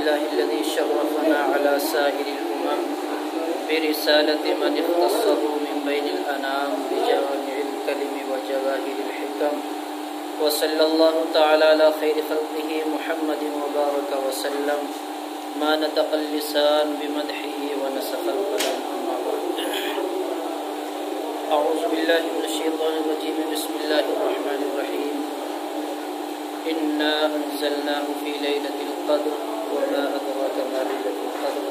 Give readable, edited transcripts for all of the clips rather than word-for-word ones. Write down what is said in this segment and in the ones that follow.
لله الذي شرفنا على سائر الأمم برسالة من اختصه من بين الأنام بجوامع الكلم وجواهر الحكم وصلى الله تعالى على خير خلقه محمد وبارك وسلم ما نطق اللسان بمدحه ونسخ القلم أما بعد أعوذ بالله من الشيطان الرجيم بسم الله الرحمن الرحيم إنا أنزلناه في ليلة القدر وما أدراك ما ليلة القدر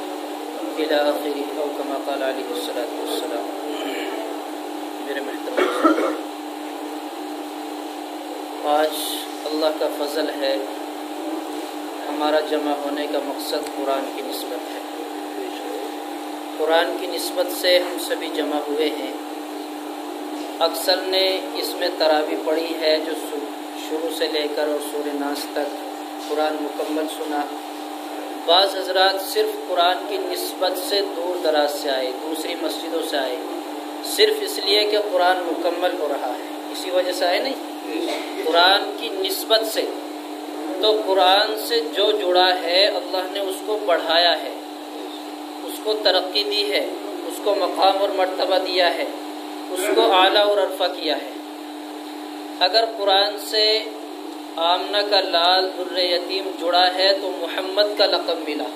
إلى آخره أو كما قال عليه الصلاة والسلام. میرے محترم آج اللہ کا فضل ہے، ہمارا جمع ہونے کا مقصد قرآن کی نسبت ہے. قرآن کی نسبت سے ہم سبھی جمع ہوئے ہیں. اکثر نے اس میں تراویح پڑھی ہے جو شروع سے لے کر اور سورہ ناس تک قرآن مکمل سنا. بعض حضرات صرف قرآن کی نسبت سے دور دراز سے آئے، دوسری مسجدوں سے آئے، صرف اس لیے کہ قرآن مکمل ہو رہا ہے، اسی وجہ سے آئے نہیں. قرآن کی نسبت سے تو قرآن سے جو جڑا ہے اللہ نے اس کو بڑھایا ہے، اس کو ترقی دی ہے، اس کو مقام اور مرتبہ دیا ہے، اس کو اعلیٰ اور عرفہ کیا ہے. اگر قرآن سے آمنہ کا لال در یتیم جڑا ہے تو محمد کا لقب ملا،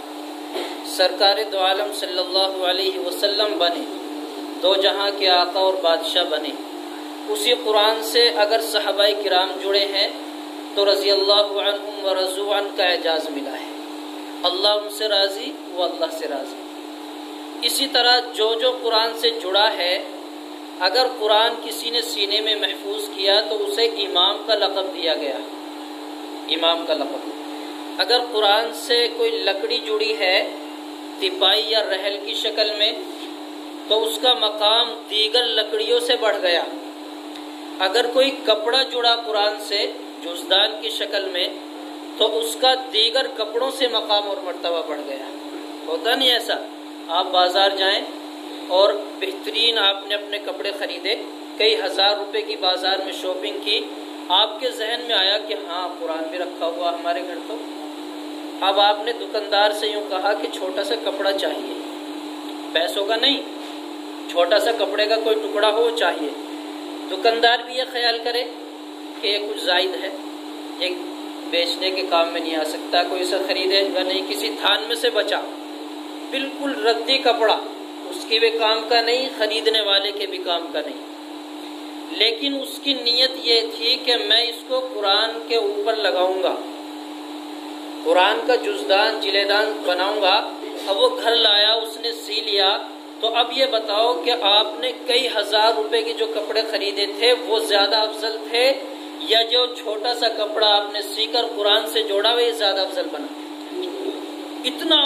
سرکار دو عالم صلی اللہ علیہ وسلم بنے، دو جہاں کے آقا اور بادشاہ بنے. اسی قرآن سے اگر صحابہ کرام جڑے ہیں تو رضی اللہ عنہم و رضوا عنہ کا اعزاز ملا ہے. اللہ ان سے راضی، وہ اللہ سے راضی. اسی طرح جو قرآن سے جڑا ہے، اگر قرآن کسی نے سینے میں محفوظ کیا تو اسے امام کا لقب دیا گیا، امام کا لقب. اگر قرآن سے کوئی لکڑی جڑی ہے تپائی یا رحل کی شکل میں تو اس کا مقام دیگر لکڑیوں سے بڑھ گیا. اگر کوئی کپڑا جڑا قرآن سے جزدان کی شکل میں تو اس کا دیگر کپڑوں سے مقام اور مرتبہ بڑھ گیا. ہوتا نہیں ایسا؟ آپ بازار جائیں اور بہترین آپ نے اپنے کپڑے خریدے، کئی ہزار روپے کی بازار میں شاپنگ کی، آپ کے ذہن میں آیا کہ ہاں قرآن بھی رکھا ہوا ہمارے گھر. تو اب آپ نے دکاندار سے یوں کہا کہ چھوٹا سا کپڑا چاہیے، پیسوں کا نہیں، چھوٹا سا کپڑے کا کوئی ٹکڑا ہو چاہیے. دکاندار بھی یہ خیال کرے کہ یہ کچھ زائد ہے، ایک بیچنے کے کام میں نہیں آ سکتا، کوئی اسے خریدے گا نہیں، کسی تھان میں سے بچا. بالکل ردی کپڑا، اس کے بھی کام کا نہیں، خریدنے والے کے بھی کام کا نہیں. لیکن اس کی نیت یہ تھی کہ میں اس کو قرآن کے اوپر لگاؤں گا، قرآن کا جزدان جلدان بناؤں گا. اب وہ گھر لایا، اس نے سی لیا. تو اب یہ بتاؤ کہ آپ نے کئی ہزار روپے کے جو کپڑے خریدے تھے وہ زیادہ افضل تھے یا جو چھوٹا سا کپڑا آپ نے سی کر قرآن سے جوڑا وہ زیادہ افضل بنا؟ اتنا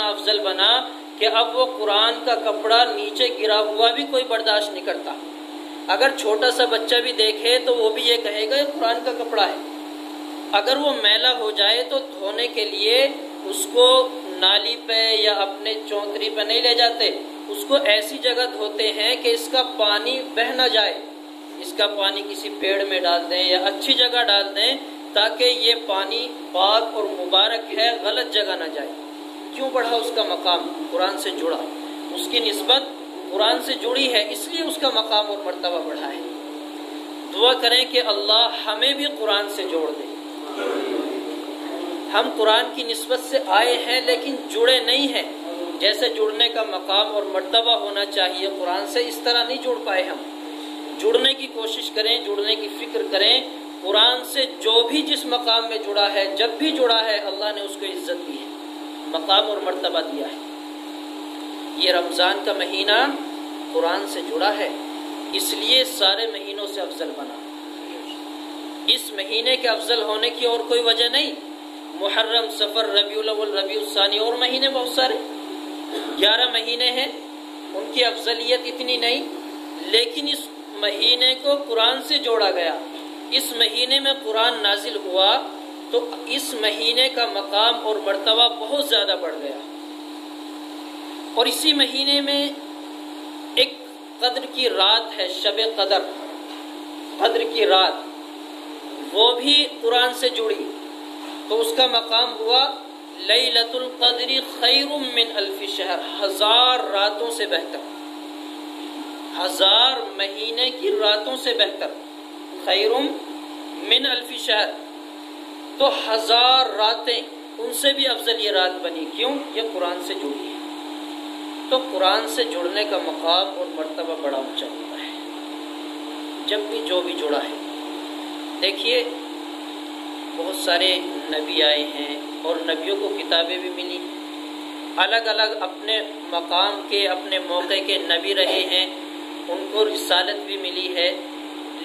افضل بنا کہ اب وہ قرآن کا کپڑا نیچے گرا ہوا بھی کوئی برداشت نہیں کرتا. اگر چھوٹا سا بچہ بھی دیکھے تو وہ بھی یہ کہے گا یہ قرآن کا کپڑا ہے. اگر وہ میلا ہو جائے تو دھونے کے لیے اس کو نالی پہ یا اپنے چونتری پہ نہیں لے جاتے، اس کو ایسی جگہ دھوتے ہیں کہ اس کا پانی بہہ نہ جائے، اس کا پانی کسی پیڑ میں ڈال دیں یا اچھی جگہ ڈال دیں تاکہ یہ پانی پاک اور مبارک ہے، غلط جگہ نہ جائے. کیوں بڑھا اس کا مقام؟ قرآن سے جڑا، اس کی نسبت قرآن سے جڑی ہے، اس لیے اس کا مقام اور مرتبہ بڑھا ہے. دعا کریں کہ اللہ ہمیں بھی قرآن سے جوڑ دے. ہم قرآن کی نسبت سے آئے ہیں لیکن جڑے نہیں ہیں. جیسے جڑنے کا مقام اور مرتبہ ہونا چاہیے قرآن سے، اس طرح نہیں جڑ پائے. ہم جڑنے کی کوشش کریں، جڑنے کی فکر کریں. قرآن سے جو بھی جس مقام میں جڑا ہے، جب بھی جڑا ہے، اللہ نے اس کو عزت دی ہے، مقام اور مرتبہ دیا ہے. یہ رمضان کا مہینہ قرآن سے جڑا ہے، اس لیے سارے مہینوں سے افضل بنا. اس مہینے کے افضل ہونے کی اور کوئی وجہ نہیں. محرم، صفر، ربیع الاول، ربیع الثانی اور مہینے بہت سارے، 11 مہینے ہیں، ان کی افضلیت اتنی نہیں. لیکن اس مہینے کو قرآن سے جوڑا گیا، اس مہینے میں قرآن نازل ہوا تو اس مہینے کا مقام اور مرتبہ بہت زیادہ بڑھ گیا. اور اسی مہینے میں ایک قدر کی رات ہے، شب قدر، قدر کی رات، وہ بھی قرآن سے جڑی تو اس کا مقام ہوا لیلۃ القدر خیر من الف شہر، 1000 راتوں سے بہتر، 1000 مہینے کی راتوں سے بہتر، خیر من الف شہر، تو 1000 راتیں ان سے بھی افضل یہ رات بنی، کیوں؟ یہ قرآن سے جڑی ہے۔ تو قرآن سے جڑنے کا مقام اور مرتبہ بڑا اونچا ہوتا ہے، جب بھی جو بھی جڑا ہے۔ دیکھیے بہت سارے نبی آئے ہیں اور نبیوں کو کتابیں بھی ملی، الگ الگ اپنے مقام کے اپنے موقع کے نبی رہے ہیں، ان کو رسالت بھی ملی ہے،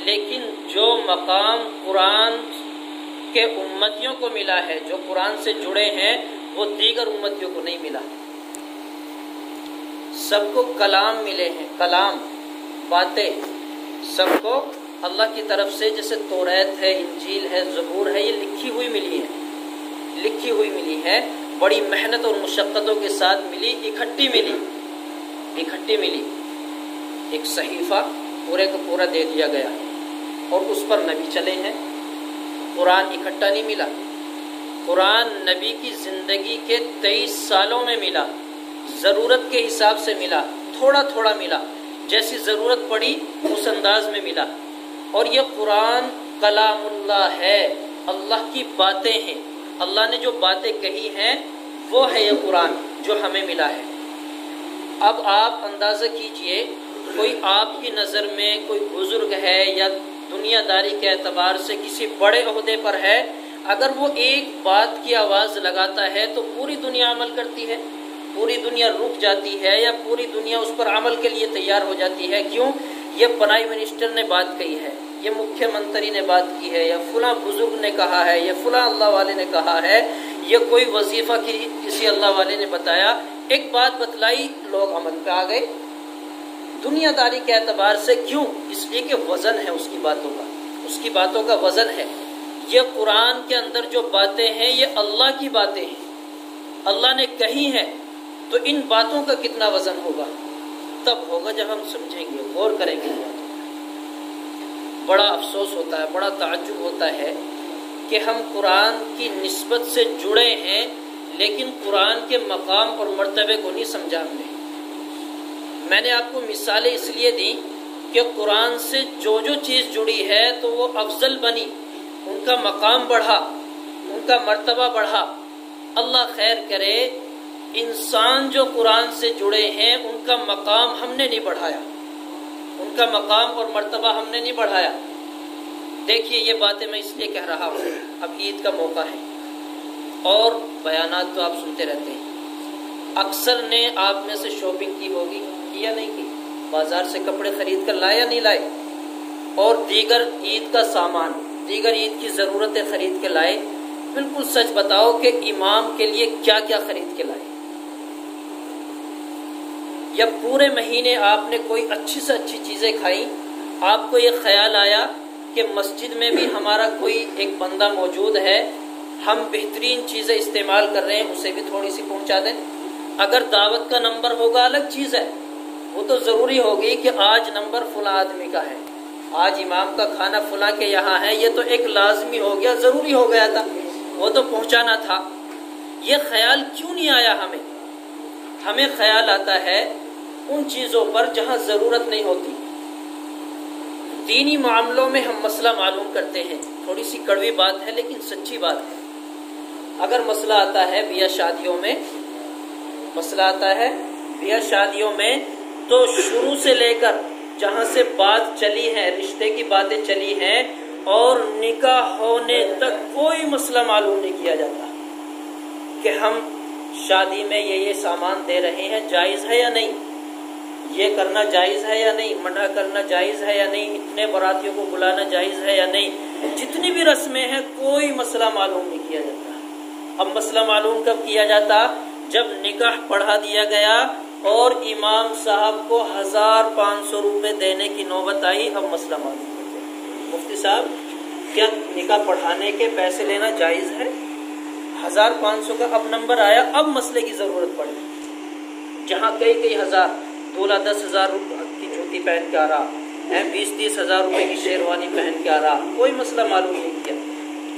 لیکن جو مقام قرآن کے امتیوں کو ملا ہے، جو قرآن سے جڑے ہیں، وہ دیگر امتیوں کو نہیں ملا۔ سب کو کلام ملے ہیں، کلام، باتیں سب کو اللہ کی طرف سے، جیسے توریت ہے، انجیل ہے، زبور ہے، یہ لکھی ہوئی ملی ہے، لکھی ہوئی ملی ہے، بڑی محنت اور مشقتوں کے ساتھ ملی، اکٹھی ملی، ایک صحیفہ پورے کا پورا دے دیا گیا اور اس پر نبی چلے ہیں۔ قرآن اکٹھا نہیں ملا، قرآن نبی کی زندگی کے 23 سالوں میں ملا، ضرورت کے حساب سے ملا، تھوڑا تھوڑا ملا، جیسی ضرورت پڑی اس انداز میں ملا۔ اور یہ قرآن کلام اللہ ہے، اللہ کی باتیں ہیں، اللہ نے جو باتیں کہی ہیں وہ ہے یہ قرآن جو ہمیں ملا ہے۔ اب آپ اندازہ کیجئے، کوئی آپ کی نظر میں کوئی بزرگ ہے یا دنیا داری کے اعتبار سے کسی بڑے عہدے پر ہے، اگر وہ ایک بات کی آواز لگاتا ہے تو پوری دنیا عمل کرتی ہے، پوری دنیا رک جاتی ہے، یا پوری دنیا اس پر عمل کے لیے تیار ہو جاتی ہے۔ کیوں؟ یہ پرائم منسٹر نے بات کہی ہے، یہ مکھیہ منتری نے بات کی ہے، یا فلاں بزرگ نے کہا ہے، یا فلاں اللہ والے نے کہا ہے، یہ کوئی وظیفہ کسی اللہ والے نے بتایا، ایک بات بتلائی، لوگ عمل پہ آ گئے دنیا داری کے اعتبار سے۔ کیوں؟ اس لیے کہ وزن ہے اس کی باتوں کا وزن ہے۔ یہ قرآن کے اندر جو باتیں ہیں یہ اللہ کی باتیں ہیں، اللہ نے کہی ہیں، تو ان باتوں کا کتنا وزن ہوگا؟ تب ہوگا جب ہم سمجھیں گے، غور کریں گے۔ بڑا افسوس ہوتا ہے، بڑا تعجب ہوتا ہے کہ ہم قرآن کی نسبت سے جڑے ہیں، لیکن قرآن کے مقام اور مرتبے کو نہیں سمجھا ہم نے۔ میں نے آپ کو مثالیں اس لیے دی کہ قرآن سے جو چیز جڑی ہے تو وہ افضل بنی، ان کا مقام بڑھا، ان کا مرتبہ بڑھا۔ اللہ خیر کرے، انسان جو قرآن سے جڑے ہیں ان کا مقام ہم نے نہیں بڑھایا، ان کا مقام اور مرتبہ ہم نے نہیں بڑھایا۔ دیکھیے یہ باتیں میں اس لیے کہہ رہا ہوں، اب عید کا موقع ہے اور بیانات تو آپ سنتے رہتے ہیں۔ اکثر نے آپ میں سے شاپنگ کی ہوگی یا نہیں کی، بازار سے کپڑے خرید کر لائے یا نہیں لائے، اور دیگر عید کا سامان، دیگر عید کی ضرورتیں خرید کے لائے۔ بالکل سچ بتاؤ کہ امام کے لیے کیا کیا خرید کے لائے؟ یا پورے مہینے آپ نے کوئی اچھی سے اچھی چیزیں کھائیں، آپ کو یہ خیال آیا کہ مسجد میں بھی ہمارا کوئی ایک بندہ موجود ہے، ہم بہترین چیزیں استعمال کر رہے ہیں، اسے بھی تھوڑی سی پہنچا دیں۔ اگر دعوت کا نمبر ہوگا الگ چیز ہے، وہ تو ضروری ہوگی کہ آج نمبر فلاں آدمی کا ہے، آج امام کا کھانا فلاں کے یہاں ہے، یہ تو ایک لازمی ہو گیا، ضروری ہو گیا تھا، وہ تو پہنچانا تھا۔ یہ خیال کیوں نہیں آیا ہمیں؟ ہمیں خیال آتا ہے ان چیزوں پر جہاں ضرورت نہیں ہوتی۔ دینی معاملوں میں ہم مسئلہ معلوم کرتے ہیں، تھوڑی سی کڑوی بات ہے لیکن سچی بات ہے۔ اگر مسئلہ آتا ہے بیاہ شادیوں میں، مسئلہ آتا ہے بیاہ شادیوں میں، تو شروع سے لے کر جہاں سے بات چلی ہے، رشتے کی باتیں چلی ہیں، اور نکاح ہونے تک کوئی مسئلہ معلوم نہیں کیا جاتا کہ ہم شادی میں یہ سامان دے رہے ہیں، جائز ہے یا نہیں، یہ کرنا جائز ہے یا نہیں، منع کرنا جائز ہے یا نہیں، اتنے براتیوں کو بلانا جائز ہے یا نہیں، جتنی بھی رسمیں ہیں کوئی مسئلہ معلوم نہیں کیا جاتا۔ اب مسئلہ معلوم کب کیا جاتا؟ جب نکاح پڑھا دیا گیا اور امام صاحب کو 1500 روپے دینے کی نوبت آئی، اب مسئلہ معلوم کرتے ہیں۔ مفتی صاحب کیا نکاح پڑھانے کے پیسے لینا جائز ہے؟ 1500 کا اب نمبر آیا، اب مسئلے کی ضرورت پڑی۔ جہاں کئی ہزار، دولہا 10,000 روپے کی جوتی پہن کے آ رہا ہے، 20-30 ہزار روپے کی شیروانی پہن کے آ رہا، کوئی مسئلہ معلوم نہیں کیا۔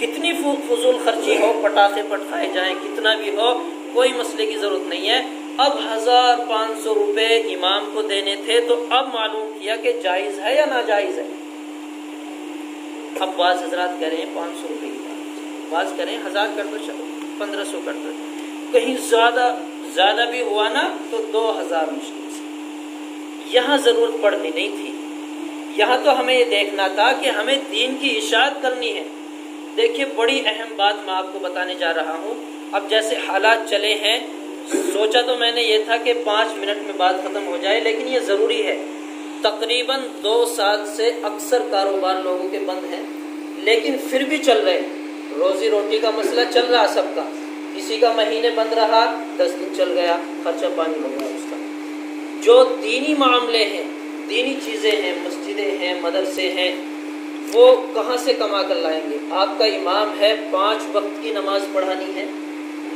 کتنی فضول خرچی ہو، پٹاخے پٹخائے جائیں، کتنا بھی ہو، کوئی مسئلے کی ضرورت نہیں ہے۔ اب 1500 روپے امام کو دینے تھے، تو اب معلوم کیا کہ جائز ہے یا ناجائز ہے۔ اب بعض حضرات کہہ رہے ہیں 500 روپے کی بات، بعض کہہ رہے ہیں 1000 کر دو، چلو 1500 کر دو، کہیں زیادہ بھی ہوا نا تو 2000 مشکل سے۔ یہاں ضرورت پڑنی نہیں تھی، یہاں تو ہمیں یہ دیکھنا تھا کہ ہمیں دین کی اشاعت کرنی ہے۔ دیکھیے بڑی اہم بات میں آپ کو بتانے جا رہا ہوں۔ اب جیسے حالات چلے ہیں، سوچا تو میں نے یہ تھا کہ 5 منٹ میں بات ختم ہو جائے، لیکن یہ ضروری ہے۔ تقریباً 2 سال سے اکثر کاروبار لوگوں کے بند ہیں، لیکن پھر بھی چل رہے ہیں۔ روزی روٹی کا مسئلہ چل رہا سب کا، کسی کا مہینے بند رہا، 10 دن چل گیا، خرچہ پانی ہو گیا اس کا۔ جو دینی معاملے ہیں، دینی چیزیں ہیں، مسجدیں ہیں، مدرسے ہیں، وہ کہاں سے کما کر لائیں گے؟ آپ کا امام ہے، 5 وقت کی نماز پڑھانی ہے،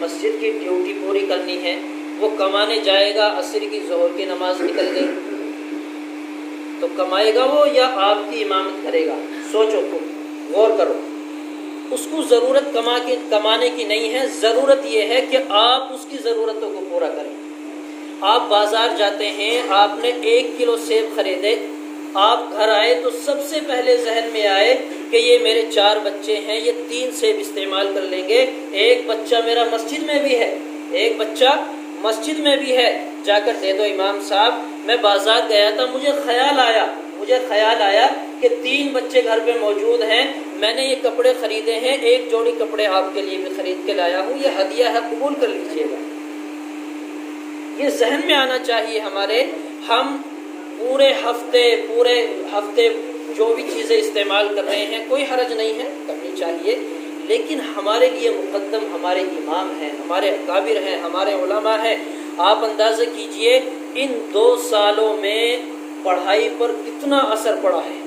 مسجد کی ڈیوٹی پوری کرنی ہے، وہ کمانے جائے گا، عصر کی ظہر کی نماز نکل گئی تو کمائے گا وہ یا آپ کی امامت کرے گا؟ سوچو، تم غور کرو۔ اس کو ضرورت کمانے کی نہیں ہے، ضرورت یہ ہے کہ آپ اس کی ضرورتوں کو پورا کریں۔ آپ بازار جاتے ہیں، آپ نے 1 کلو سیب خریدے، آپ گھر آئے تو سب سے پہلے ذہن میں آئے کہ یہ میرے 4 بچے ہیں، یہ 3 سیب استعمال کر لیں گے، ایک بچہ میرا مسجد میں بھی ہے، ایک بچہ مسجد میں بھی ہے، جا کر دے دو امام صاحب۔ میں بازار گیا تھا، مجھے خیال آیا کہ 3 بچے گھر پہ موجود ہیں، میں نے یہ کپڑے خریدے ہیں، ایک جوڑی کپڑے آپ کے لیے بھی خرید کے لایا ہوں، یہ ہدیہ ہے، قبول کر لیجئے گا۔ یہ ذہن میں آنا چاہیے ہمارے۔ ہم پورے ہفتے جو بھی چیزیں استعمال کر رہے ہیں، کوئی حرج نہیں ہے، کرنی چاہیے، لیکن ہمارے لیے مقدم ہمارے امام ہیں، ہمارے اکابر ہیں، ہمارے علماء ہیں۔ آپ اندازہ کیجئے ان 2 سالوں میں پڑھائی پر کتنا اثر پڑا ہے۔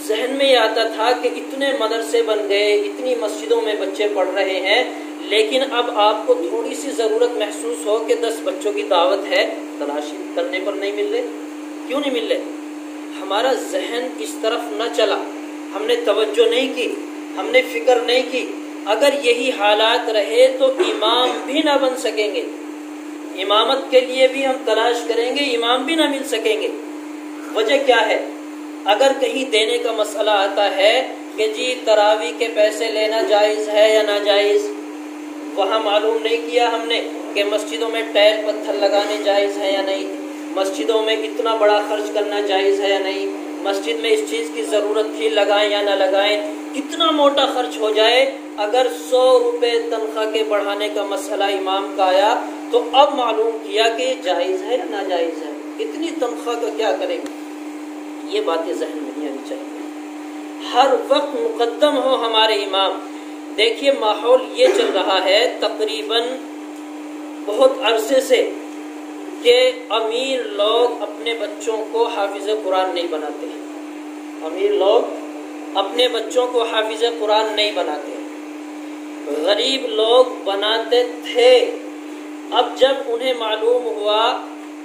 ذہن میں یہ آتا تھا کہ اتنے مدرسے بن گئے، اتنی مسجدوں میں بچے پڑھ رہے ہیں، لیکن اب آپ کو تھوڑی سی ضرورت محسوس ہو کہ 10 بچوں کی دعوت ہے، تلاشی کرنے پر نہیں مل رہے۔ کیوں نہیں مل رہے؟ ہمارا ذہن اس طرف نہ چلا، ہم نے توجہ نہیں کی، ہم نے فکر نہیں کی۔ اگر یہی حالات رہے تو امام بھی نہ بن سکیں گے، امامت کے لیے بھی ہم تلاش کریں گے، امام بھی نہ مل سکیں گے۔ وجہ کیا ہے؟ اگر کہیں دینے کا مسئلہ آتا ہے کہ جی تراویح کے پیسے لینا جائز ہے یا ناجائز، وہاں معلوم نہیں کیا ہم نے کہ مسجدوں میں ٹائل پتھر لگانے جائز ہے یا نہیں، مسجدوں میں اتنا بڑا خرچ کرنا جائز ہے یا نہیں، مسجد میں اس چیز کی ضرورت تھی، لگائیں یا نہ لگائیں، کتنا موٹا خرچ ہو جائے۔ اگر 100 روپے تنخواہ کے بڑھانے کا مسئلہ امام کا آیا تو اب معلوم کیا کہ یہ جائز ہے یا ناجائز ہے، اتنی تنخواہ کا کیا کریں گے؟ یہ باتیں ذہن میں نہیں آنی چاہیے۔ ہر وقت مقدم ہو ہمارے امام۔ دیکھیے ماحول یہ چل رہا ہے تقریباً بہت عرصے سے کہ امیر لوگ اپنے بچوں کو حافظ قرآن نہیں بناتے ہیں، امیر لوگ اپنے بچوں کو حافظ قرآن نہیں بناتے ہیں، غریب لوگ بناتے تھے۔ اب جب انہیں معلوم ہوا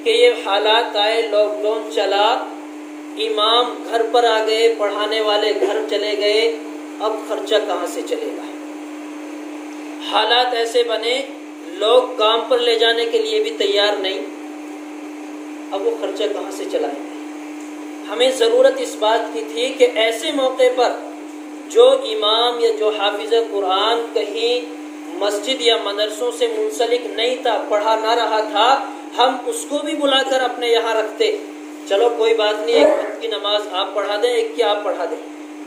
کہ یہ حالات آئے، لاک ڈاؤن چلا، امام گھر پر آ گئے، پڑھانے والے گھر چلے گئے، اب خرچہ کہاں سے چلے گا؟ حالات ایسے بنے، لوگ کام پر لے جانے کے لیے بھی تیار نہیں، اب وہ خرچہ کہاں سے چلائیں گے؟ ہمیں ضرورت اس بات کی تھی کہ ایسے موقع پر جو امام یا جو حافظ قرآن کہیں مسجد یا مدرسوں سے منسلک نہیں تھا، پڑھا نہ رہا تھا، ہم اس کو بھی بلا کر اپنے یہاں رکھتے۔ چلو کوئی بات نہیں، ایک وقت کی نماز آپ پڑھا دیں، ایک کی آپ پڑھا دیں،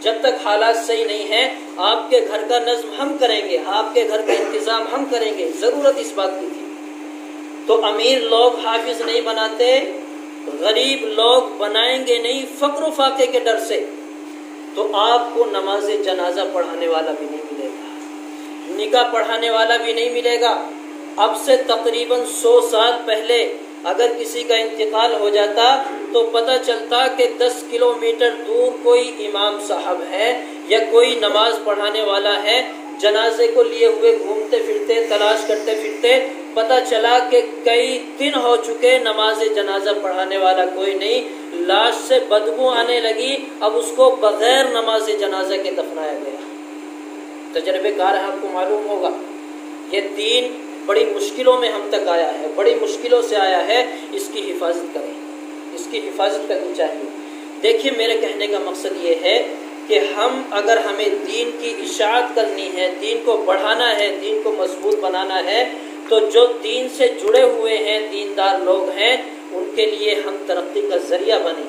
جب تک حالات صحیح نہیں ہیں آپ کے گھر کا نظم ہم کریں گے، آپ کے گھر کا انتظام ہم کریں گے۔ ضرورت اس بات کی تھی۔ تو امیر لوگ حافظ نہیں بناتے، غریب لوگ بنائیں گے نہیں فقر و فاقے کے ڈر سے، تو آپ کو نماز جنازہ پڑھانے والا بھی نہیں ملے گا، نکاح پڑھانے والا بھی نہیں ملے گا۔ اب سے تقریباً 100 سال پہلے اگر کسی کا انتقال ہو جاتا تو پتہ چلتا کہ 10 کلومیٹر دور کوئی امام صاحب ہے یا کوئی نماز پڑھانے والا ہے، جنازے کو لیے ہوئے گھومتے پھرتے، تلاش کرتے پھرتے، پتہ چلا کہ کئی دن ہو چکے، نماز جنازہ پڑھانے والا کوئی نہیں، لاش سے بدبو آنے لگی، اب اس کو بغیر نماز جنازہ کے دفنایا گیا۔ تجربے کار آپ کو معلوم ہوگا، یہ دین بڑی مشکلوں میں ہم تک آیا ہے، بڑی مشکلوں سے آیا ہے، اس کی حفاظت کریں، اس کی حفاظت کرنی چاہیے۔ دیکھیے میرے کہنے کا مقصد یہ ہے کہ اگر ہمیں دین کی اشاعت کرنی ہے، دین کو بڑھانا ہے، دین کو مضبوط بنانا ہے، تو جو دین سے جڑے ہوئے ہیں، دیندار لوگ ہیں، ان کے لیے ہم ترقی کا ذریعہ بنیں،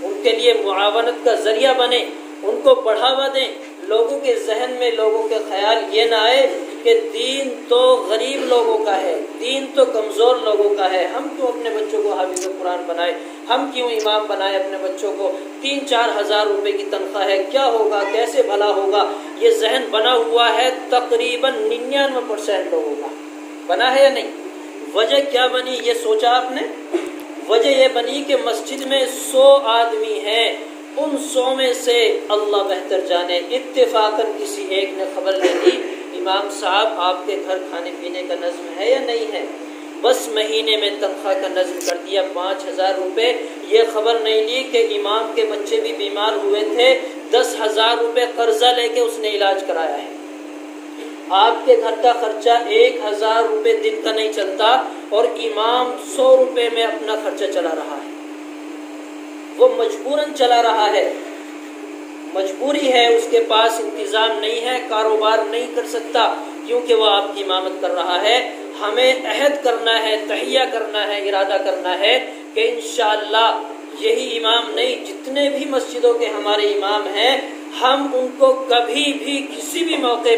ان کے لیے معاونت کا ذریعہ بنیں، ان کو بڑھاوا دیں۔ لوگوں کے ذہن میں، لوگوں کے خیال یہ نہ آئے کہ دین تو غریب لوگوں کا ہے، دین تو کمزور لوگوں کا ہے، ہم کیوں اپنے بچوں کو حافظ قرآن بنائے، ہم کیوں امام بنائے اپنے بچوں کو، 3-4 ہزار روپے کی تنخواہ ہے، کیا ہوگا، کیسے بھلا ہوگا۔ یہ ذہن بنا ہوا ہے تقریباً 99% لوگوں کا، بنا ہے یا نہیں؟ وجہ کیا بنی یہ سوچا آپ نے؟ وجہ یہ بنی کہ مسجد میں 100 آدمی ہیں، ان 100 میں سے اللہ بہتر جانے اتفاقاً کسی ایک نے خبر لے لی، امام صاحب آپ کے گھر کھانے پینے کا نظم ہے یا نہیں ہے؟ بس مہینے میں تنخواہ کا نظم کر دیا 5,000 روپے۔ یہ خبر نہیں لی کہ امام کے بچے بھی بیمار ہوئے تھے، 10,000 روپے قرضہ لے کے اس نے علاج کرایا ہے۔ آپ کے گھر کا خرچہ 1,000 روپے دن کا نہیں چلتا، اور امام 100 روپے میں اپنا خرچہ چلا رہا ہے۔ وہ مجبوراً چلا رہا ہے، مجبوری ہے، اس کے پاس انتظام نہیں ہے، کاروبار نہیں کر سکتا، کیونکہ وہ آپ کی امامت کر رہا ہے۔ ہمیں عہد کرنا ہے، تہیہ کرنا ہے، ارادہ کرنا ہے کہ انشاءاللہ یہی امام نہیں، جتنے بھی مسجدوں کے ہمارے امام ہیں، ہم ان کو کبھی بھی کسی بھی موقع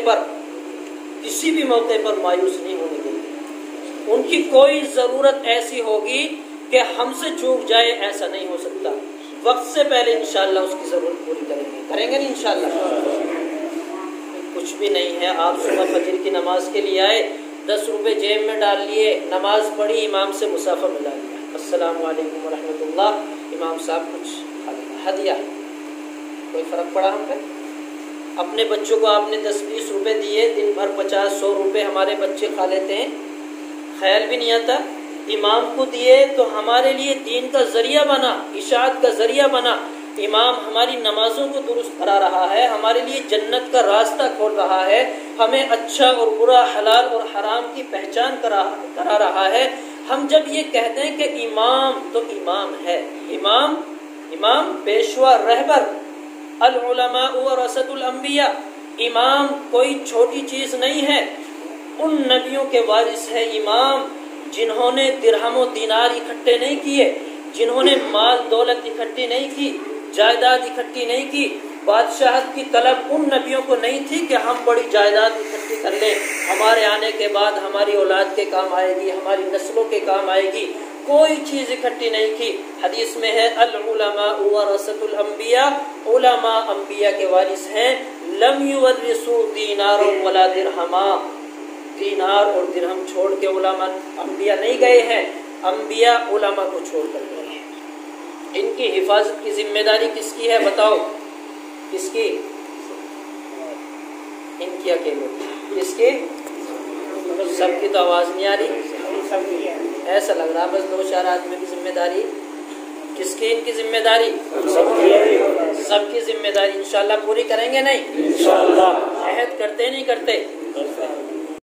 پر مایوس نہیں ہونے دیں گے۔ ان کی کوئی ضرورت ایسی ہوگی کہ ہم سے چوک جائے، ایسا نہیں ہو سکتا۔ وقت سے پہلے انشاءاللہ اس کی ضرورت پوری کریں گے نا انشاءاللہ۔ کچھ بھی نہیں ہے، آپ صبح فجر کی نماز کے لیے آئے، 10 روپے جیب میں ڈال لیے، نماز پڑھی، امام سے مسافہ ملا لیا، السلام علیکم ورحمۃ اللہ، امام صاحب کچھ ہدیہ، کوئی فرق پڑا ہم پہ؟ اپنے بچوں کو آپ نے 10-20 روپے دیے، دن بھر 50-100 روپے ہمارے بچے کھا لیتے ہیں، خیال بھی نہیں آتا۔ امام کو دیے تو ہمارے لیے دین کا ذریعہ بنا، اشاعت کا ذریعہ بنا۔ امام ہماری نمازوں کو درست کرا رہا ہے، ہمارے لیے جنت کا راستہ کھول رہا ہے، ہمیں اچھا اور برا، حلال اور حرام کی پہچان کرا رہا ہے۔ ہم جب یہ کہتے ہیں کہ امام تو امام ہے، امام پیشوا رہبر، العلماء ورثۃ الانبیاء، امام کوئی چھوٹی چیز نہیں ہے، ان نبیوں کے وارث ہے امام جنہوں نے درہم و دینار اکٹھے نہیں کیے، جنہوں نے مال دولت اکٹھی نہیں کی، جائیداد اکٹھی نہیں کی۔ بادشاہت کی طلب ان نبیوں کو نہیں تھی کہ ہم بڑی جائیداد اکٹھی کر لیں، ہمارے آنے کے بعد ہماری اولاد کے کام آئے گی، ہماری نسلوں کے کام آئے گی، کوئی چیز اکٹھی نہیں کی۔ حدیث میں ہے العلماء ورثۃ الانبیاء، علماء انبیاء کے وارث ہیں، لم یورثوا دینارا ولا درہما، دینار اور درہم چھوڑ کے علماء انبیاء نہیں گئے ہیں، انبیاء علماء کو چھوڑ کر گئے ہیں۔ ان کی حفاظت کی ذمہ داری کس کی ہے بتاؤ؟ کس کی؟ ان کی اکیلے، کس کی؟ سب کی تو آواز نہیں آ رہی، ایسا لگ رہا بس 2-4 آدمی کی ذمہ داری۔ کس کی ان کی ذمہ داری؟ سب کی ذمہ داری۔ انشاءاللہ پوری کریں گے نہیں؟ انشاءاللہ۔ عہد کرتے نہیں کرتے؟